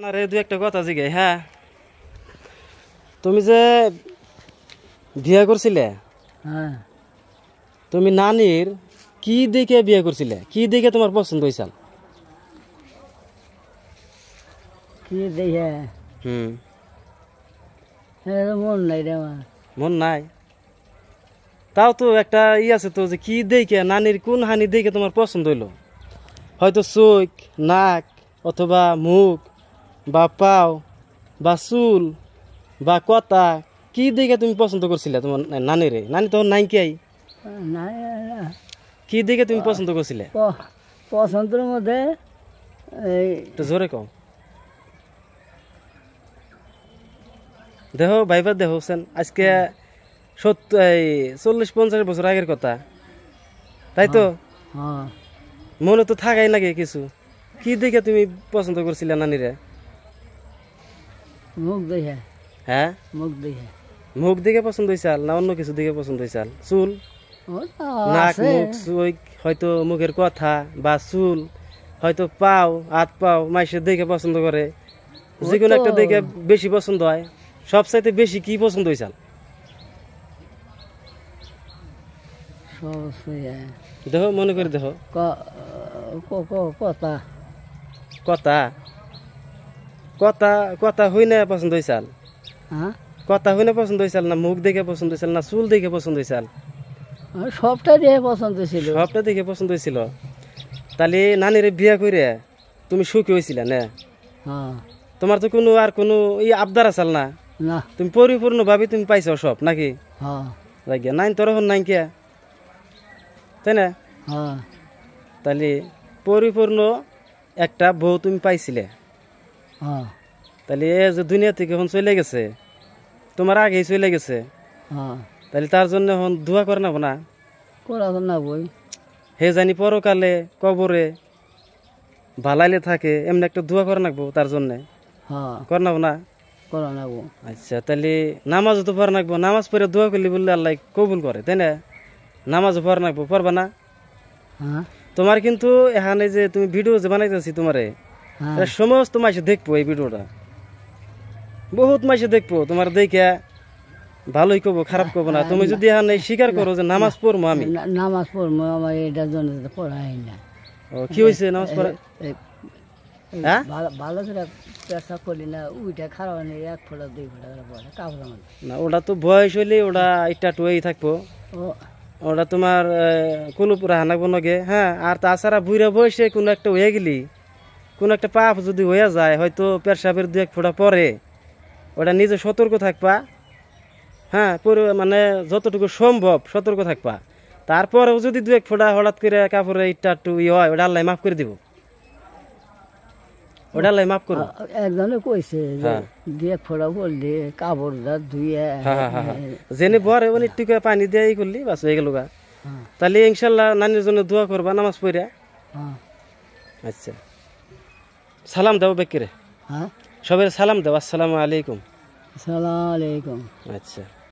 আরে দু একটা কথা জিগাই। হ্যাঁ, তুমি যে বিয়ে করছিলে, হ্যাঁ তুমি নানির কি দেখে বিয়ে করছিলে? কি দেখে তোমার পছন্দ হয়েছিল? কি দেখে হুম, মন নাই রে আমার। মন নাই? তাও তো একটা আছে তো, যে কি দেখে, নানির কোন হানি দেখে তোমার পছন্দ হইলো? হয়তো চোখ, নাক, অথবা মুখ, বা পাও, বা চুল, বা কথা, কি দেখে তুমি পছন্দ করছিলে তোমার নানিরে? নানি তখন নাই কি আই? নাই কি দেখে তুমি পছন্দ করছিলে? পছন্দের মধ্যে এই একটু জোরে কও। দেখো ভাইবার দেখো হোসেন, আজকে 40-50 বছর আগের কথা, তাই তো? হ্যাঁ মনে তো থাকাই লাগে কিছু। কি দেখে তুমি পছন্দ করছিলে নানিরে? মুখ দেখে। হ্যাঁ, মুখ দেখে মুখ দেখে পছন্দ হয়েছাল না অন্য কিছু দেখে পছন্দ হয়েছাল? চুল, নাক, আছে মুখ, চোখ, হয়তো মুখের কথা বা চুল, হয়তো পাও, হাত পাও মাইসের দেখে পছন্দ করে, যে কোনো একটা দেখে বেশি পছন্দ হয়। সবচাইতে বেশি কি পছন্দ হয়েছাল? সব দেখো, মনে করে দেখো। কথা কথা কথা কথা হই না পছন্দ হয়েছাল? হ্যাঁ কথা হই না পছন্দ হয়েছাল, না মুখ দেখে পছন্দ হয়েছাল, না চুল দেখে পছন্দ হয়েছাল? সবটা দিয়ে পছন্দ ছিল। সবটা দেখে পছন্দ হয়েছিল। তাহলে নানিরে বিয়া করে তুমি সুখী হয়েছিলা না? হ্যাঁ তোমার তো কোনো আর কোনো আবদার আসাল না? না তুমি পরিপূর্ণ ভাবে তুমি পাইছো সব নাকি? হ্যাঁ লাগিয়া নাইন তোর হন নাই কে, তাই না? হ্যাঁ তাহলে পরিপূর্ণ একটা বউ তুমি পাইছিলে। হ্যাঁ তাহলে এ যে দুনিয়া থেকে এখন চলে গেছে, তোমার আগেই চলে গেছে, হ্যাঁ তাহলে তার জন্য এখন দোয়া করে নেবো না? করা তো না বই। হে জানি পরকালে কবরে ভালাইলে থাকে, এমনি একটা দোয়া করে রাখবো তার জন্য, হ্যাঁ করে নেবো না? করা না বই। আচ্ছা, তাহলে নামাজও তো পড়া রাখবো। নামাজ পড়ে দোয়া করলে বললে আল্লাহ কবুল করে, তাই না? নামাজও পড়া রাখবো, পড়বা না? হ্যাঁ তোমার কিন্তু এখানে যে তুমি ভিডিও যে বানাইতেছি তোমারে, হ্যাঁ এটা সমস্ত মাসে দেখবো এই ভিডিওটা, বহুত মাসে দেখবো। তোমার দেখে ভালোই কবো, খারাপ কবো না। তুমি যদি এখানে স্বীকার করো যে নামাজ পড়বো আমি, নামাজ পড়বো, আমার এটার জন্য তো পড়াই না। ও কি হয়েছে নামাজ পড়া? হ্যাঁ, ভালো করে পেশা করি না, উইটা খারাপ নেই, 1 ফোঁটা 2 ফোঁটা করে পড়ে কাপড় আমার। না ওটা তো বয়স হইলে ওটা একটা টুয়েই থাকবো, ও ওটা তোমার কুলুপুরা হানাবো নগে। হ্যাঁ, আর তাছাড়া বুড়া বয়সে কোনো একটা হয়ে গেলি, কোনো একটা পাপ যদি হয়ে যায়, হয়তো পেশাবের 2-1 ফোঁটা পরে, ওটা নিজে সতর্ক থাকবা। হ্যাঁ, মানে যতটুকু সম্ভব সতর্ক থাকবা। তারপরেও যদি 2-1 ফোঁটা হঠাৎ করে কাপড়ে ইটটা একটু হয়, ওটা আল্লাহ মাফ করে দিব, ওটা আল্লাহ মাফ করবো। একজনে কইছে যে হ্যাঁ 2 ফোঁটা পড়লে কাপড়টা ধুয়ে। হ্যাঁ হ্যাঁ হ্যাঁ, জেনে বরে মানে একটু করে পানি দিয়ে ই করলি বাস হয়ে গেল গা। হ্যাঁ তাহলে ইনশাল্লাহ নানির জন্য দোয়া করবা নামাজ পড়ে। হ্যাঁ আচ্ছা, সালাম দাও বেকিরে, হ্যাঁ সবাই সালাম দাও, আসসালামু আলাইকুম। আসসালামু আলাইকুম। আচ্ছা।